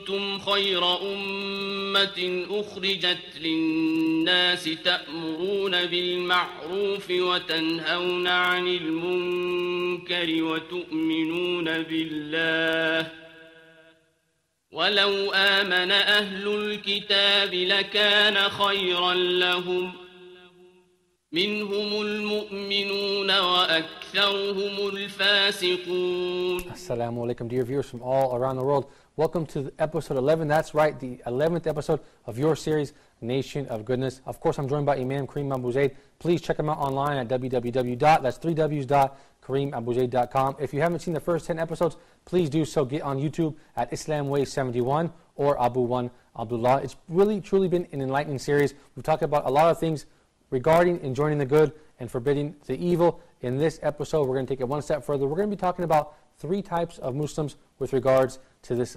كنتم خير أمة أخرجت للناس تأمرون بالمعروف وتنهون عن المنكر وتؤمنون بالله ولو آمن أهل الكتاب لكان خيرا لهم منهم المؤمنون وأكثرهم الفاسقون. Assalamu alaikum, dear viewers from all around the world. Welcome to episode 11. That's right, the 11th episode of your series, Nation of Goodness. Of course, I'm joined by Imam Karim AbuZaid. Please check him out online at www.karimabouzaid.com. If you haven't seen the first 10 episodes, please do so. Get on YouTube at Islam Way 71 or Abu 1 Abdullah. It's really, truly been an enlightening series. We've talked about a lot of things regarding enjoining the good and forbidding the evil. In this episode, we're going to take it one step further. We're going to be talking about 3 types of Muslims with regards to this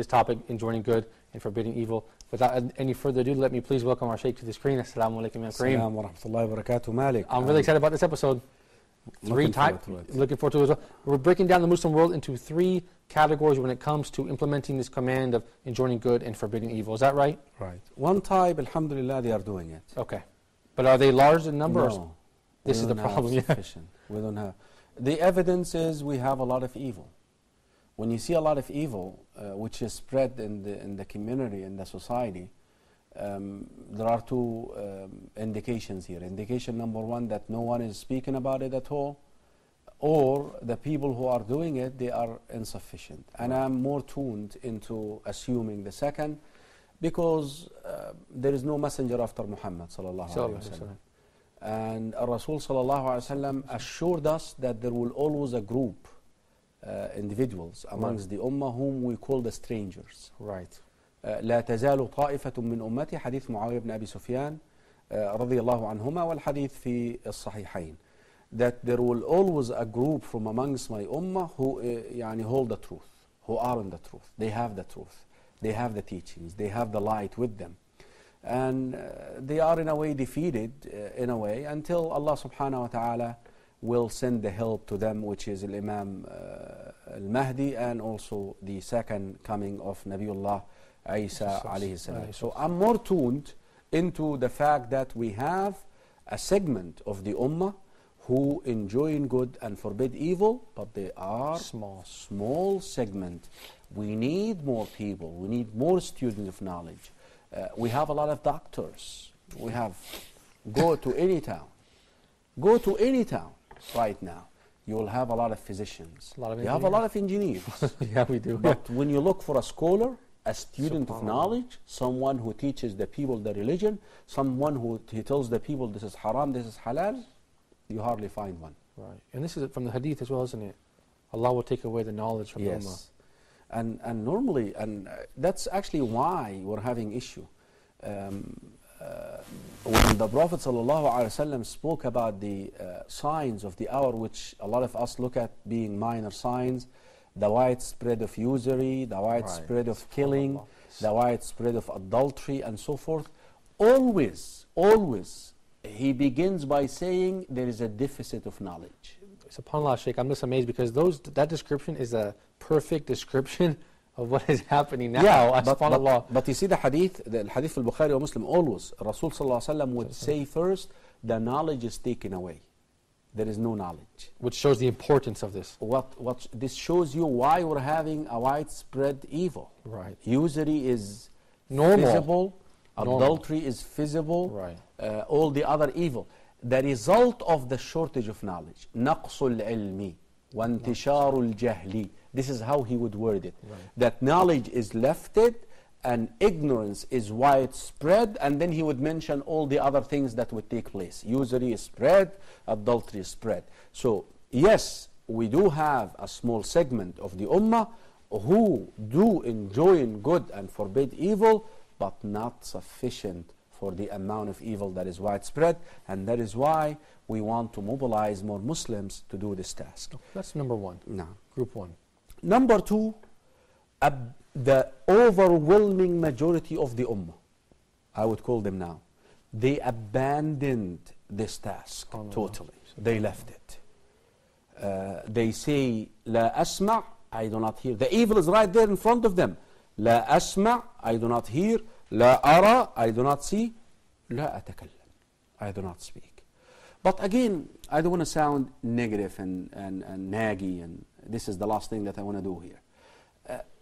topic, enjoining good and forbidding evil. Without any further ado, let me please welcome our Shaykh to the screen. Assalamu alaikum, ya Karim. Assalamu wa rahmatullahi wa barakatuh, Malik. I'm really excited about this episode. Looking forward to it as well. We're breaking down the Muslim world into 3 categories when it comes to implementing this command of enjoining good and forbidding evil. Is that right? Right. One type, alhamdulillah, they are doing it. Okay. But are they large in number? No. This is the problem. Yeah. We don't have. The evidence is we have a lot of evil. When you see a lot of evil, which is spread in the community, in the society, there are 2 indications here. Indication number 1, that no one is speaking about it at all, or the people who are doing it, they are insufficient. And I'm more tuned into assuming the second, because there is no messenger after Muhammad sallallahu alaihi wasallam. And Rasul sallallahu alaihi wasallam assured us that there will always a group, individuals amongst the ummah whom we call the strangers. Right. لا تزال طائفة من أمتي حديث معاوية بن أبي سفيان رضي الله عنهما والحديث في الصحيحين. That there will always a group from amongst my ummah who يعني hold the truth, who are in the truth. They have the truth. They have the teachings. They have the light with them. And they are in a way defeated, in a way, until Allah subhanahu wa ta'ala will send the help to them, which is Imam al-Mahdi, and also the second coming of Nabiullah Isa alayhi salam. So I'm more tuned into the fact that we have a segment of the ummah who enjoin good and forbid evil, but they are small segment. We need more people. We need more students of knowledge. We have a lot of doctors. We have, go to any town. Go to any town right now. You will have a lot of physicians. You have a lot of engineers. Yeah, we do. But when you look for a scholar, a student of knowledge, someone who teaches the people the religion, someone who he tells the people this is haram, this is halal, you hardly find one. Right. And this is from the hadith as well, isn't it? Allah will take away the knowledge from the ummah. And normally, and that's actually why we're having issue. When the Prophet ﷺ spoke about the signs of the hour, which a lot of us look at being minor signs, the widespread of usury, the widespread of killing, the widespread of adultery, and so forth, always, he begins by saying there is a deficit of knowledge. SubhanAllah, Shaykh, I'm just amazed because that description is a perfect description of what is happening now. Yeah, but you see the hadith al-Bukhari or Muslim, always Rasul sallallahu alaihi wasallam would say first, the knowledge is taken away. There is no knowledge. Which shows the importance of this. What this shows you why we're having a widespread evil. Right. Usury is normal. Visible. Adultery is visible. Right. All the other evil. The result of the shortage of knowledge. نقص العلم وانتشار الجهل. This is how he would word it. Right. That knowledge is lifted and ignorance is widespread, and then he would mention all the other things that would take place. Usury is spread, adultery is spread. So yes, we do have a small segment of the ummah who do enjoin good and forbid evil, but not sufficient for the amount of evil that is widespread, and that is why we want to mobilize more Muslims to do this task. That's number 1. No. Group 1. Number 2, the overwhelming majority of the ummah, I would call them now, they abandoned this task totally. They left it. They say, La asma', I do not hear. The evil is right there in front of them, لا أسمع, I do not hear. لا أرى, I do not see. لا أتكلم, I do not speak. But again, I don't want to sound negative and naggy, and this is the last thing that I want to do here.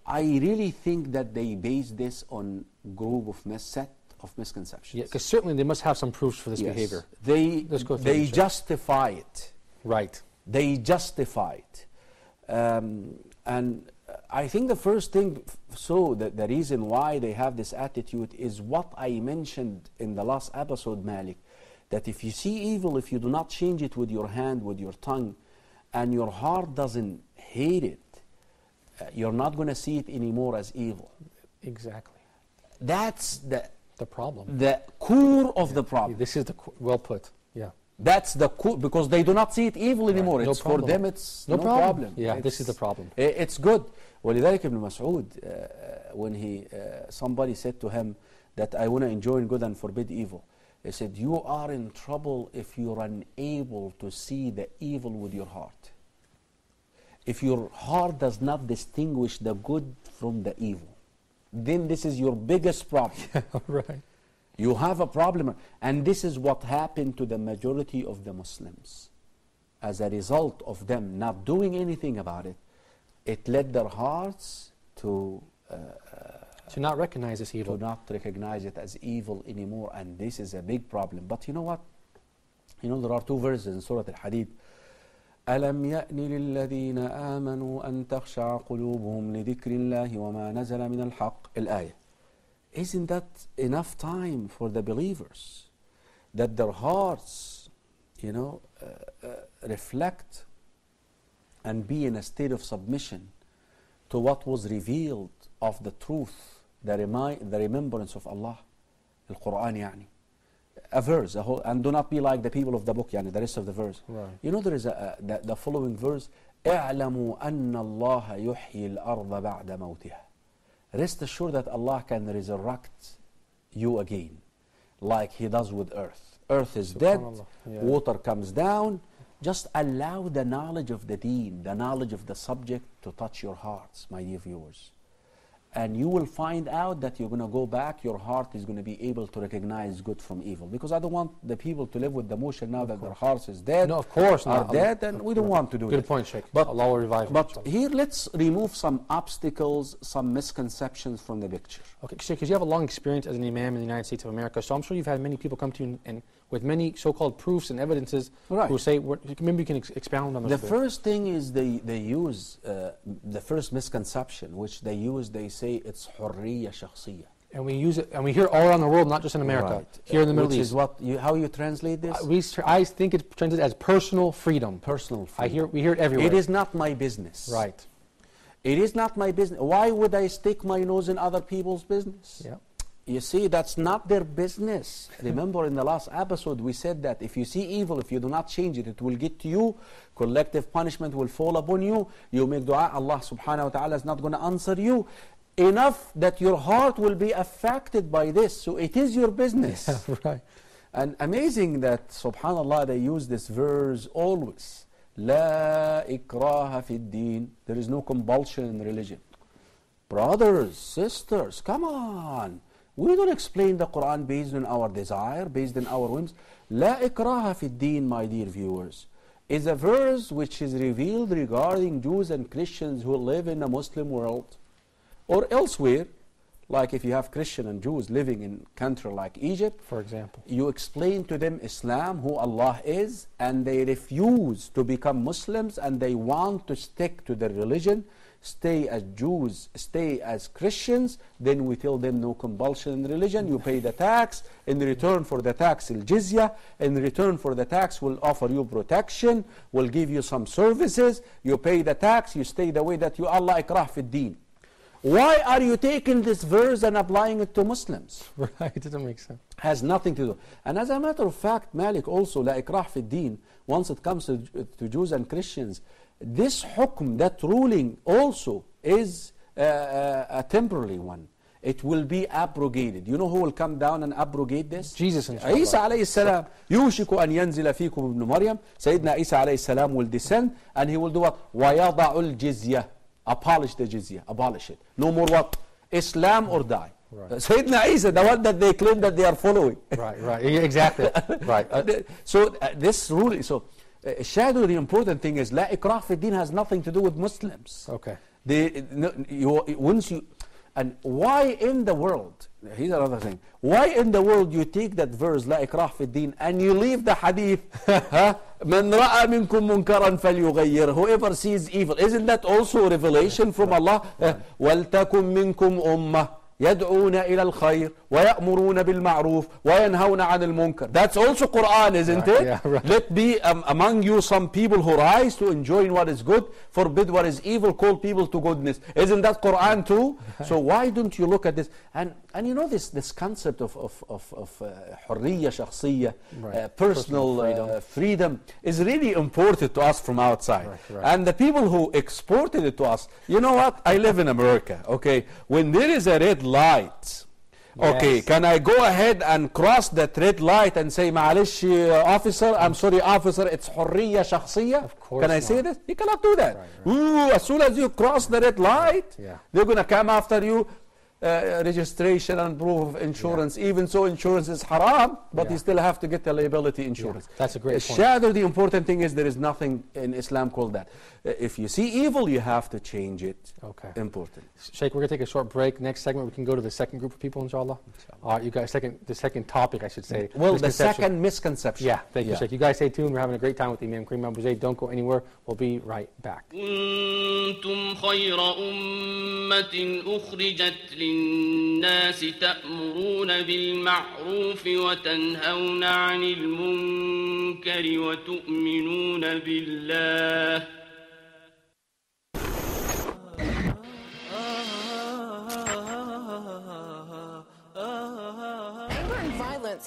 I really think that they base this on group of set of misconceptions. Yeah, because certainly they must have some proofs for this behavior. They justify it. Right. They justify it. And I think the first thing, the reason why they have this attitude is what I mentioned in the last episode, Malik, that if you see evil, if you do not change it with your hand, with your tongue, and your heart doesn't hate it, you're not going to see it anymore as evil. Exactly. That's the problem. The core of the problem. This is well put. Yeah. That's the core, because they do not see it evil anymore. Right. It's for them, it's no problem. Yeah, this is the problem. It's good. ولذلك Ibn Mas'ud, when somebody said to him that I want to enjoin good and forbid evil, he said, you are in trouble if you're unable to see the evil with your heart. If your heart does not distinguish the good from the evil, then this is your biggest problem. Right. You have a problem. And this is what happened to the majority of the Muslims. As a result of them not doing anything about it, it led their hearts to not recognize this evil. To not recognize it as evil anymore. And this is a big problem. But you know what? There are two verses in Surah Al-Hadid. ألم يأن للذين آمنوا أن تخشع قلوبهم لذكر الله وما نزل من الحق. الآية. Isn't that enough time for the believers that their hearts, reflect and be in a state of submission to what was revealed of the truth, the remembrance of Allah, Al-Quran يعني. A verse, and do not be like the people of the book, the rest of the verse. Right. There is the following verse, اعلموا أن الله يحيي الأرض بعد موتها. Rest assured that Allah can resurrect you again, like He does with earth. Earth is dead, water comes down. Just allow the knowledge of the deen, the knowledge of the subject to touch your hearts, my dear viewers. And you will find out that you're going to go back, your heart is going to be able to recognize good from evil. Because I don't want the people to live with the notion now that their hearts is dead. No, of course not. Are dead, and we don't want to do that. Good point, Sheikh. But Allah will revive But here, let's remove some obstacles, some misconceptions from the picture. Okay, Sheikh, because you have a long experience as an imam in the United States of America, so I'm sure you've had many people come to you and with many so-called proofs and evidences who say, maybe you can expound on this. The first thing is they use, the first misconception, which they use, they say it's حرية شخصية. And we use it, and we hear it all around the world, not just in America, here in the Middle East. Which is how you translate this? I think it's translated as personal freedom. Personal freedom. We hear it everywhere. It is not my business. Right. It is not my business. Why would I stick my nose in other people's business? Yeah. You see, that's not their business. Remember in the last episode we said that if you see evil, if you do not change it, it will get to you. Collective punishment will fall upon you. You make dua, Allah subhanahu wa ta'ala is not going to answer you. Enough that your heart will be affected by this. So it is your business. Yeah, right. And amazing that, subhanallah, they use this verse always. La ikraha fi din. There is no compulsion in religion. Brothers, sisters, come on. We don't explain the Quran based on our desire, based on our whims. La ikraha fi din, my dear viewers, is a verse which is revealed regarding Jews and Christians who live in a Muslim world or elsewhere. Like if you have Christian and Jews living in a country like Egypt, for example, you explain to them Islam, who Allah is, and they refuse to become Muslims and they want to stick to their religion, stay as Jews, stay as Christians. Then we tell them no compulsion in religion. You pay the tax. In return for the tax, al-jizya. In return for the tax, we'll offer you protection. We'll give you some services. You pay the tax. You stay the way that you Allah ikrah fi din. Why are you taking this verse and applying it to Muslims? Right, it doesn't make sense. Has nothing to do. And as a matter of fact, Malik also, la ikrah fi din, once it comes to Jews and Christians, this hukm, that ruling also is a temporary one. It will be abrogated. You know who will come down and abrogate this? Jesus, inshallah. Isa alayhi salam. يوشك أن ينزل فيكم ابن مريم. Sayyidina Isa alayhi salam will descend and he will do what? وَيَضَعُ الْجِزْيَةِ. Abolish the jizya. Abolish it. No more what? Islam or die. Right. Sayyidina Isa, the one that they claim that they are following. Right, right, exactly. Right. So this ruling, Shadow, the important thing is, La ikrah fi din has nothing to do with Muslims. Okay. And why in the world, here's another thing, why in the world you take that verse, La ikrah fi din, and you leave the hadith, Man ra'a minkum munkaran falyughayyir, whoever sees evil, isn't that also a revelation from Allah? وَلْتَكُمْ مِنْكُمْ أُمَّةٌ يدعون إلى الخير ويأمرون بالمعروف وينهون عن المنكر. That's also Quran, isn't it? Yeah, right. Let be among you some people who rise to enjoin what is good, forbid what is evil, call people to goodness. Isn't that Quran too? So why don't you look at this? And you know this concept of حرية شخصية, personal freedom is really important to us from outside. Right. And the people who exported it to us, you know what? I live in America, okay? When there is a red light, okay, yes. can I go ahead and cross that red light and say, معلش officer, I'm sorry officer, it's حرية شخصية? Of course Can I not. say this? You cannot do that. Right. Ooh, as soon as you cross the red light, Yeah. they're going to come after you. Registration and proof of insurance. Even so, insurance is haram, but you still have to get the liability insurance. That's a great point. Shadow, the important thing is there is nothing in Islam called that. If you see evil, you have to change it. Okay. Important. Sheikh, we're going to take a short break. Next segment, we can go to the second group of people, inshallah. All right, you guys, the second topic, I should say. Well, the second misconception. Yeah, thank you, Sheikh. You guys stay tuned. We're having a great time with Imam Karim AbuZaid. Don't go anywhere. We'll be right back. كنتم خير أمة أخرجت للناس تأمرون بالمعروف وتنهون عن المنكر وتؤمنون بالله.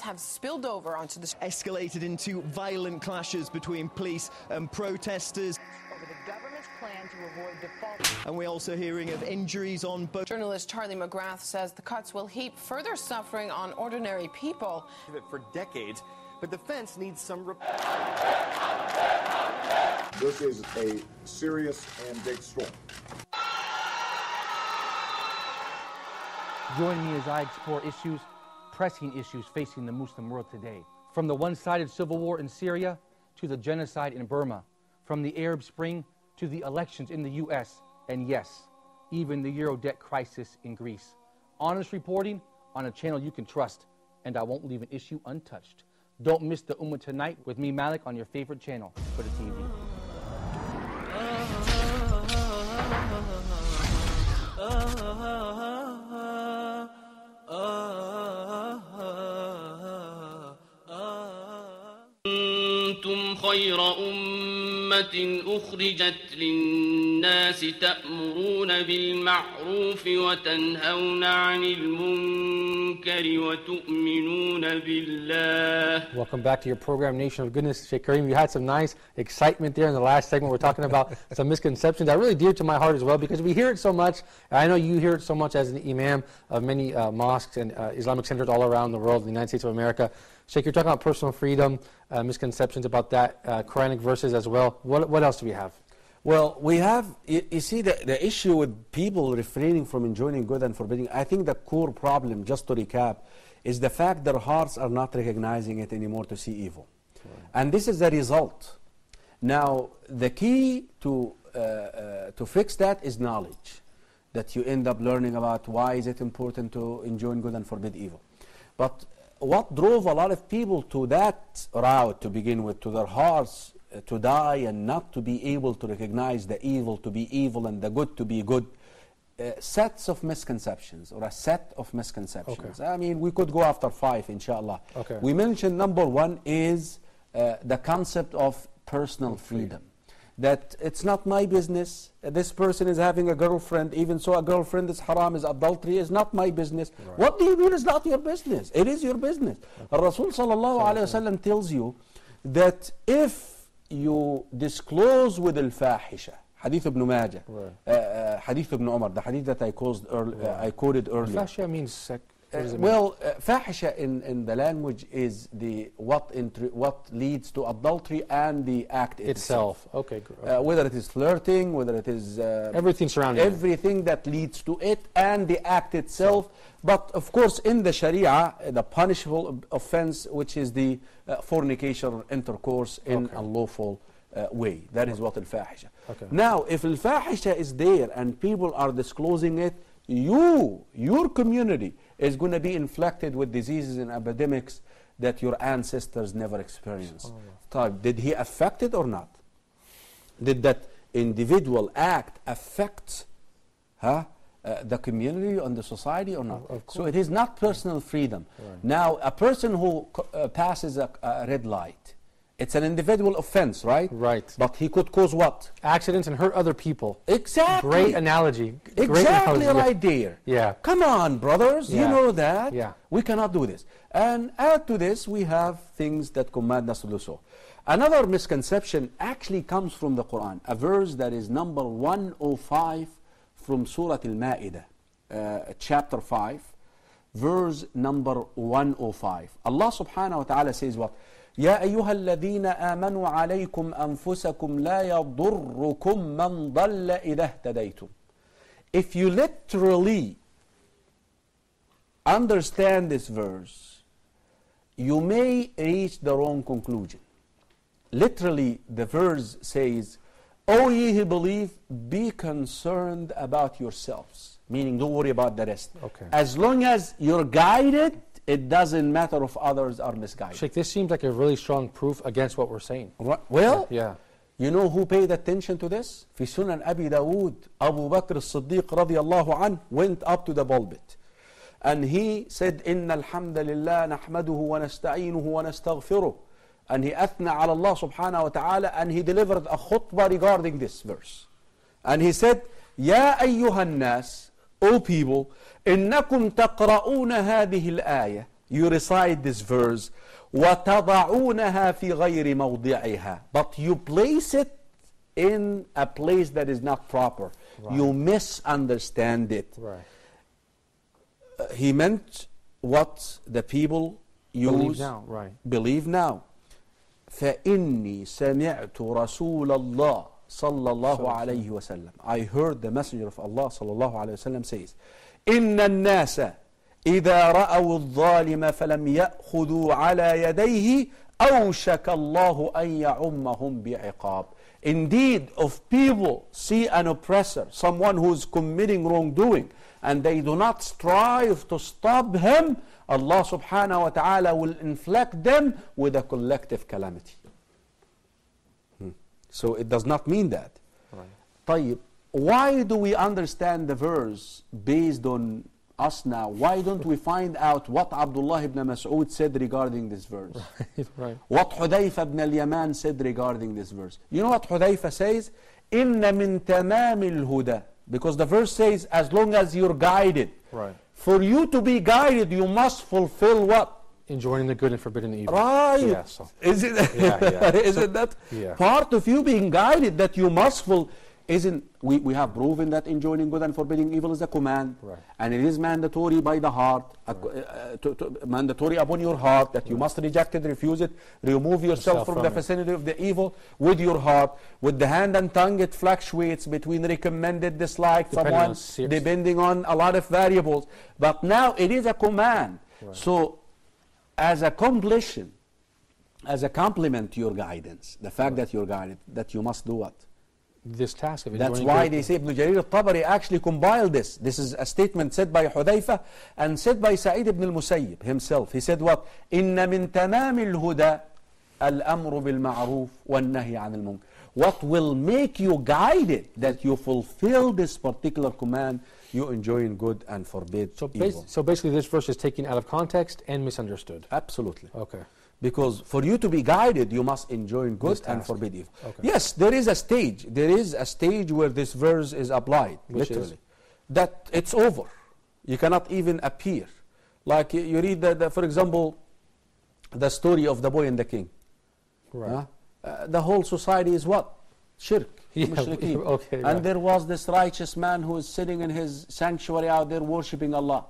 Have spilled over onto the escalated into violent clashes between police and protesters over the government's plan to avoid default. And we're also hearing of injuries on both. Journalist Charlie McGrath says the cuts will heap further suffering on ordinary people. For decades, but the fence needs some This is a serious and big storm. Join me as I explore pressing issues facing the Muslim world today. From the one-sided civil war in Syria to the genocide in Burma, from the Arab Spring to the elections in the US, and yes, even the Euro debt crisis in Greece. Honest reporting on a channel you can trust, and I won't leave an issue untouched. Don't miss the Ummah Tonight with me, Malik, on your favorite channel for the TV. كنتم خير أمة أخرجت للناس تأمرون بالمعروف وتنهون عن المنكر وتؤمنون بالله. Welcome back to your program, Nation of Goodness. Sheikh Karim, you had some nice excitement there in the last segment. We're talking about some misconceptions that are really dear to my heart as well, because we hear it so much. I know you hear it so much as an imam of many mosques and Islamic centers all around the world, in the United States of America. Sheikh, you're talking about personal freedom, misconceptions about that, Quranic verses as well. What else do we have? Well, we have, you see, the issue with people refraining from enjoining good and forbidding, I think the core problem, just to recap, is the fact their hearts are not recognizing it anymore to see evil. Right. And this is the result. Now, the key to fix that is knowledge, that you end up learning about why is it important to enjoin good and forbid evil. But what drove a lot of people to that route to begin with, to their hearts to die and not to be able to recognize the evil to be evil and the good to be good, sets of misconceptions, or a set of misconceptions. Okay. I mean, we could go after 5, inshallah. Okay. We mentioned number 1 is the concept of personal freedom. That it's not my business. This person is having a girlfriend, even so a girlfriend is haram, is adultery, is not my business. Right. What do you mean it's not your business? It is your business. Okay. Rasul sallallahu alayhi wa sallam tells you that if you disclose with al-fahisha, Hadith ibn Majah, Hadith ibn Umar, the hadith that I quoted earlier. Al-fahisha means fahisha in the language is what leads to adultery and the act itself. Okay, good. Whether it is flirting, whether it is everything surrounding everything that leads to it and the act itself. But of course, in the Sharia, the punishable offense, which is the fornication or intercourse in a lawful way. That is what al-fahisha. Now, if al-fahisha is there and people are disclosing it, your community is going to be inflicted with diseases and epidemics that your ancestors never experienced. Did he affect it or not? Did that individual act affect the community and the society or not? So it is not personal freedom. Now, a person who passes a red light, it's an individual offense, right? Right. But he could cause what? Accidents and hurt other people. Exactly. Great analogy. Exactly right there. Yeah. Come on, brothers. Yeah. You know that. Yeah. We cannot do this. And add to this, we have things that command us to do so. Another misconception actually comes from the Quran. A verse that is number 105 from Surah Al-Ma'idah, chapter 5, verse number 105. Allah subhanahu wa ta'ala says what? يا أيها الذين آمنوا عليكم أنفسكم لا يضركم من ضل إذا اهتديتم. If you literally understand this verse, you may reach the wrong conclusion. Literally, the verse says, O ye who believe, be concerned about yourselves. Meaning, don't worry about the rest. As long as you're guided, it doesn't matter if others are misguided. Sheikh, this seems like a really strong proof against what we're saying. Well, yeah. You know who paid attention to this? في سنن أبي داود, Abu Bakr as-Siddiq radiyallahu anh went up to the pulpit. And he said, إن الحمد لله نحمده ونستعينه ونستغفره. And he أثنى على الله سبحانه وتعالى, and he delivered a khutbah regarding this verse. And he said, يا أيها الناس, O people, إنكم تقرؤون هذه الآية. You recite this verse. وتضعونها في غير موضعها. But you place it in a place that is not proper. You misunderstand it. He meant what the people use. Believe now. فإني سمعت رسول الله صلى الله عليه وسلم. I heard the messenger of Allah صلى الله عليه وسلم says, إن الناس إذا رأوا الظالم فلم يأخذوا على يديه أوشك الله أن يعمهم بعقاب. Indeed, if people see an oppressor, someone who is committing wrongdoing, and they do not strive to stop him, Allah subhanahu wa ta'ala will inflict them with a collective calamity. So it does not mean that. طيب, why do we understand the verse based on us now? Why don't we find out what Abdullah ibn Mas'ud said regarding this verse? What Hudayfa ibn al-Yaman said regarding this verse? You know what Hudayfa says? إِنَّ مِن تَمَامِ الْهُدَى. Because the verse says, as long as you're guided. For you to be guided, you must fulfill what? Enjoining the good and forbidding the evil. Yeah, so. Isn't that part of you being guided that you must fulfill? We have proven that enjoining good and forbidding evil is a command, and it is mandatory by the heart, mandatory upon your heart, that you must reject it, refuse it, remove yourself from the vicinity of the evil with your heart. With the hand and tongue, it fluctuates between recommended, disliked, depending on a lot of variables. But now it is a command. So as a completion, as a compliment to your guidance, the fact that you're guided, that you must do what? This task of That's why they say Ibn Jarir al-Tabari actually compiled this. This is a statement said by Hudayfa and said by Sa'id ibn al-Musayyib himself. He said what? إِنَّ مِن تَمَامِ الْهُدَى الْأَمْرُ بِالْمَعْرُوفِ وَالنَّهِي عَنِ الْمُنكَرِ. What will make you guided that you fulfill this particular command, you enjoin good and forbid evil. So basically this verse is taken out of context and misunderstood. Absolutely. Okay. Because for you to be guided, you must enjoin good and forbid evil. Yes, there is a stage. There is a stage where this verse is applied, literally. That it's over. You cannot even appear. Like you read, for example, the story of the boy and the king. The whole society is what? Shirk. And there was this righteous man who is sitting in his sanctuary out there worshipping Allah.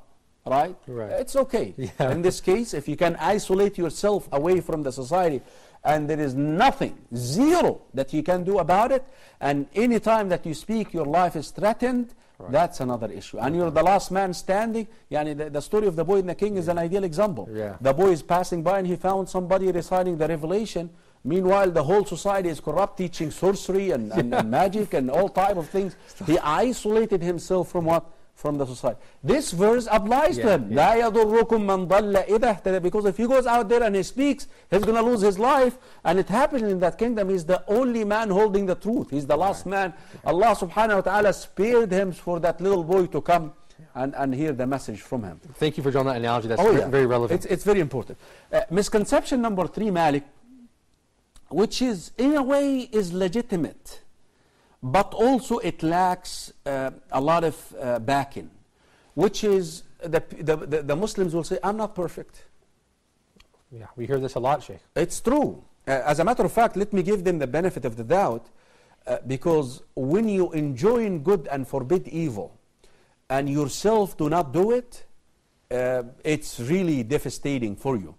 right? Right. It's okay. Yeah. In this case, if you can isolate yourself away from the society and there is nothing, zero, that you can do about it, and any time that you speak, your life is threatened, that's another issue. And you're the last man standing. Yani the story of the boy and the king is an ideal example. Yeah. The boy is passing by and he found somebody reciting the revelation. Meanwhile, the whole society is corrupt, teaching sorcery and magic and all type of things. He isolated himself from what? From the society. This verse applies to him. لا يضركم من ضل إذا اهتدى. Because if he goes out there and he speaks, he's going to lose his life. And it happened in that kingdom. He's the only man holding the truth. He's the last man. Allah subhanahu wa ta'ala spared him for that little boy to come and hear the message from him. Thank you for drawing that analogy. That's Oh, yeah. very relevant. It's very important. Misconception number 3, Malik, which is in a way is legitimate, but also it lacks a lot of backing, which is the Muslims will say, I'm not perfect. Yeah, we hear this a lot, Sheikh. It's true. As a matter of fact, let me give them the benefit of the doubt, because when you enjoin good and forbid evil, and yourself do not do it, it's really devastating for you.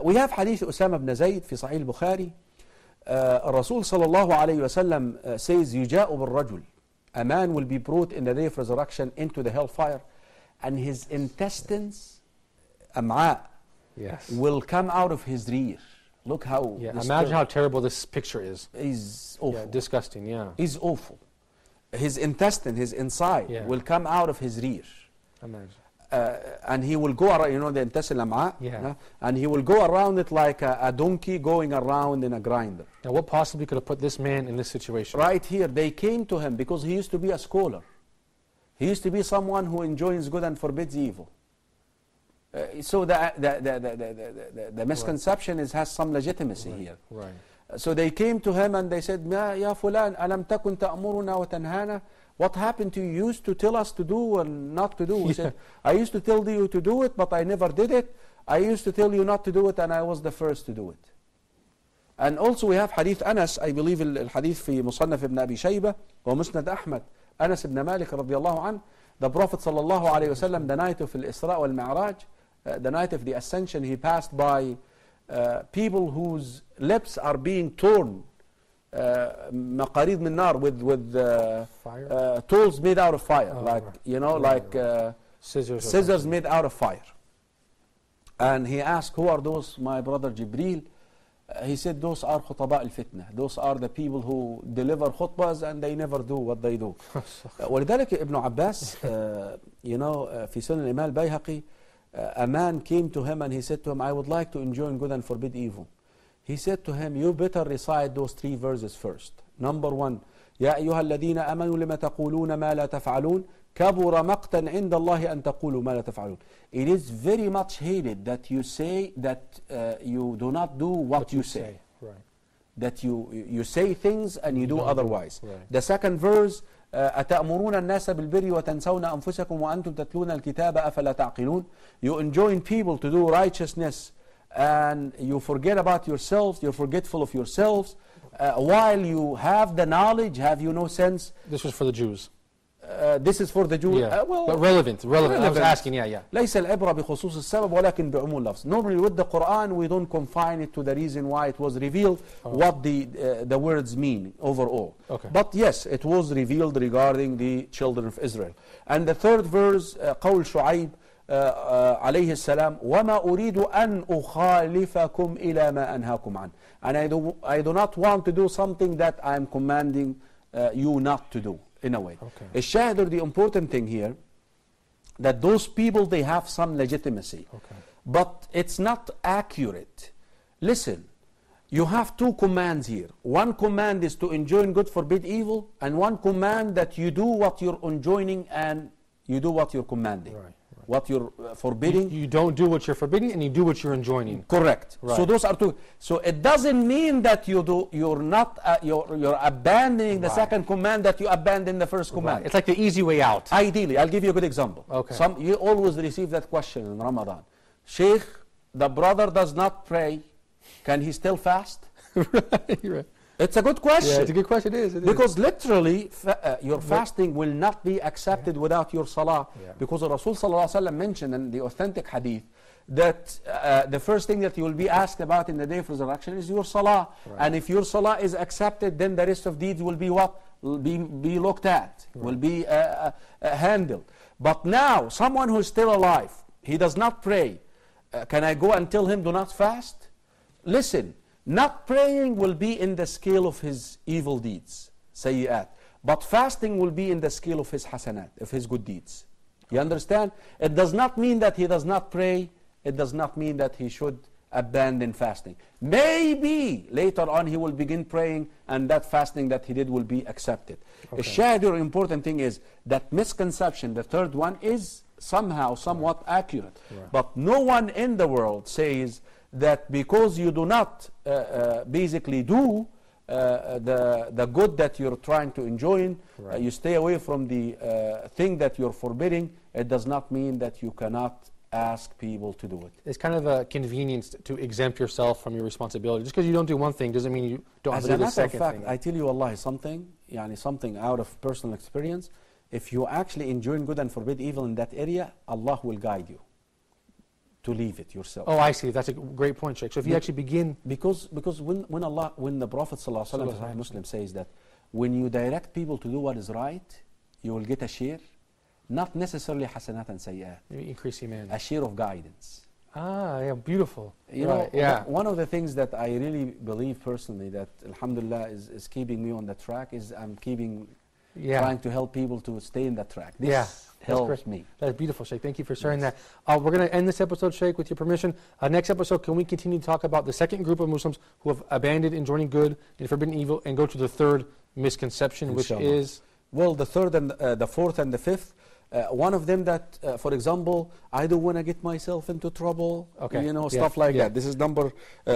We have hadith Usama ibn Zayd في صحيح البخاري. الرسول صلى الله عليه وسلم says يجاء بالرجل, a man will be brought in the day of resurrection into the hellfire, and his intestines, أمعاء, Yes. will come out of his rear. Look how Imagine how terrible this picture is. is awful. Yeah, disgusting, yeah. Is awful. His intestine, his inside, Yeah. will come out of his rear. Imagine. And he will go around, you know, the intestine الأمعاء, Yeah. and he will go around it like a donkey going around in a grinder. Now, what possibly could have put this man in this situation? Right here, they came to him because he used to be a scholar. He used to be someone who enjoins good and forbids evil. So the misconception has some legitimacy here. Right. So they came to him and they said, Ya fulan, alam takun ta'muruna wa tanhana? What happened to you? You used to tell us to do and not to do. He said, I used to tell you to do it, but I never did it. I used to tell you not to do it, and I was the first to do it. And also we have hadith Anas, I believe الحديث في مصنف ابن أبي شيبة ومسند أحمد, Anas ibn Malik رضي الله عنه, the Prophet صلى الله عليه وسلم, the night of الإسراء والمعراج, the night of the ascension, he passed by people whose lips are being torn, مقاريض من نار, with tools made out of fire, like right. you know, like scissors made out of fire. And he asked, who are those, my brother Jibreel? He said, those are خطباء الفتنة. Those are the people who deliver khutbahs and they never do what they do. ولذلك ابن عباس, you know, في سنن الإمام البيهقي, a man came to him and he said to him, I would like to enjoin good and forbid evil. He said to him, you better recite those 3 verses first. Number 1, يا أيها الذين آمنوا لما تقولون ما لا تفعلون كبر مقتا عند الله أن تقولوا ما لا تفعلون. It is very much hated that you say that you do not do what you say. Right. That you say things and you do otherwise. Right. The second verse, أتأمرون الناس بالبر وتنسون أنفسكم وأنتم تتلون الكتاب أفلا تعقلون. You enjoin people to do righteousness and you forget about yourselves, you're forgetful of yourselves. While you have the knowledge, have you no sense? This was for the Jews. This is for the Jews. Yeah. Well, But relevant. I was asking, yeah. ليس العبرة بخصوص السبب ولكن بعموم اللفظ. Normally with the Quran we don't confine it to the reason why it was revealed, what the words mean overall. Okay. But yes, it was revealed regarding the children of Israel. And the third verse, قول شعيب عليه السلام, وما أريد أن أخالفكم إلى ما أنهاكم عنه. And I do not want to do something that I am commanding you not to do, in a way. Okay. الشاهد, the important thing here, that those people, they have some legitimacy. Okay. But it's not accurate. Listen, you have 2 commands here. One command is to enjoin good, forbid evil, and one command that you do what you're enjoining and you do what you're commanding. Right. What you're forbidding. You don't do what you're forbidding and you do what you're enjoining. Correct. Right. So those are 2. So it doesn't mean that you're not you're abandoning the second command, that you abandon the first command. Right. It's like the easy way out. Ideally, I'll give you a good example. Okay. You always receive that question in Ramadan. Sheikh, the brother does not pray. Can he still fast? Right. It's a good question. Yeah, it's a good question. It is. Because literally, your fasting will not be accepted without your salah. Yeah. Because Rasul sallallahu alaihi wasallam mentioned in the authentic hadith that the first thing that you will be asked about in the day of resurrection is your salah. Right. And if your salah is accepted, then the rest of deeds will be what? Will be looked at, will be handled. But now, someone who is still alive, he does not pray. Can I go and tell him do not fast? Listen. Not praying will be in the scale of his evil deeds, sayyat. But fasting will be in the scale of his hasanat, of his good deeds. You understand? It does not mean that he does not pray. It does not mean that he should abandon fasting. Maybe later on he will begin praying and that fasting that he did will be accepted. Okay. A shadow important thing is that misconception, the third one, is somehow somewhat accurate. Right. But no one in the world says that because you do not basically do the good that you're trying to enjoy, right. You stay away from the thing that you're forbidding, it does not mean that you cannot ask people to do it. It's kind of a convenience to exempt yourself from your responsibility. Just because you don't do one thing doesn't mean you don't have to do the second thing. I tell you wallahi something out of personal experience. If you actually enjoin good and forbid evil in that area, Allah will guide you to leave it yourself. Oh, I see. That's a great point, Sheikh. So if you actually begin... Because when the Prophet ﷺ, Muslim says that when you direct people to do what is right, you will get a share, not necessarily hasanat and sayyat. Increase iman. A share of guidance. Ah, yeah, beautiful. You right, know, yeah. one of the things that I really believe personally that, alhamdulillah, is keeping me on the track is I'm trying to help people to stay in that track. This helps me. That's beautiful, Sheikh. Thank you for sharing that. We're going to end this episode, Sheikh, with your permission. Next episode, can we continue to talk about the second group of Muslims who have abandoned enjoining good and forbidden evil and go to the third misconception, which is? Well, the third and the fourth and the fifth. One of them that, for example, I don't want to get myself into trouble. Okay. You know, stuff like that. This is number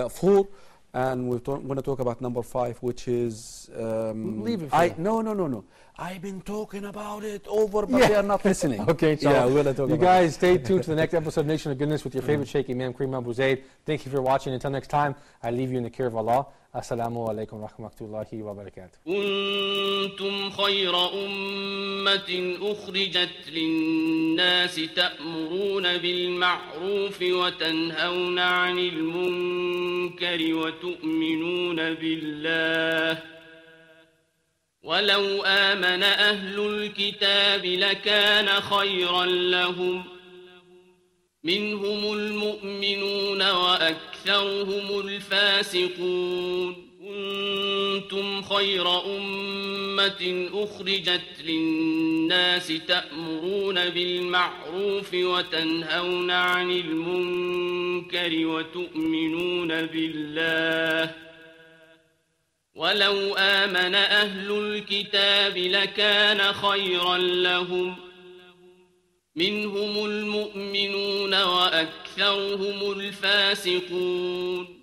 4. And we're going to talk about number 5, which is... Leave it for No. I've been talking about it over, but they are not listening. Okay, so yeah, we're going to talk you about guys stay tuned to the next episode of Nation of Goodness with your favorite Sheikh, Imam Karim AbuZaid. Thank you for watching. Until next time, I leave you in the care of Allah. Assalamu alaikum wa rahmatullahi wa barakatuh. كنتم خير أمة أخرجت للناس تأمرون بالمعروف وتنهون عن المنكر وتؤمنون بالله ولو آمن أهل الكتاب لكان خيرا لهم منهم المؤمنون وأكثرهم الفاسقون كنتم خير أمة أخرجت للناس تأمرون بالمعروف وتنهون عن المنكر وتؤمنون بالله ولو آمن أهل الكتاب لكان خيرا لهم منهم المؤمنون وأكثرهم الفاسقون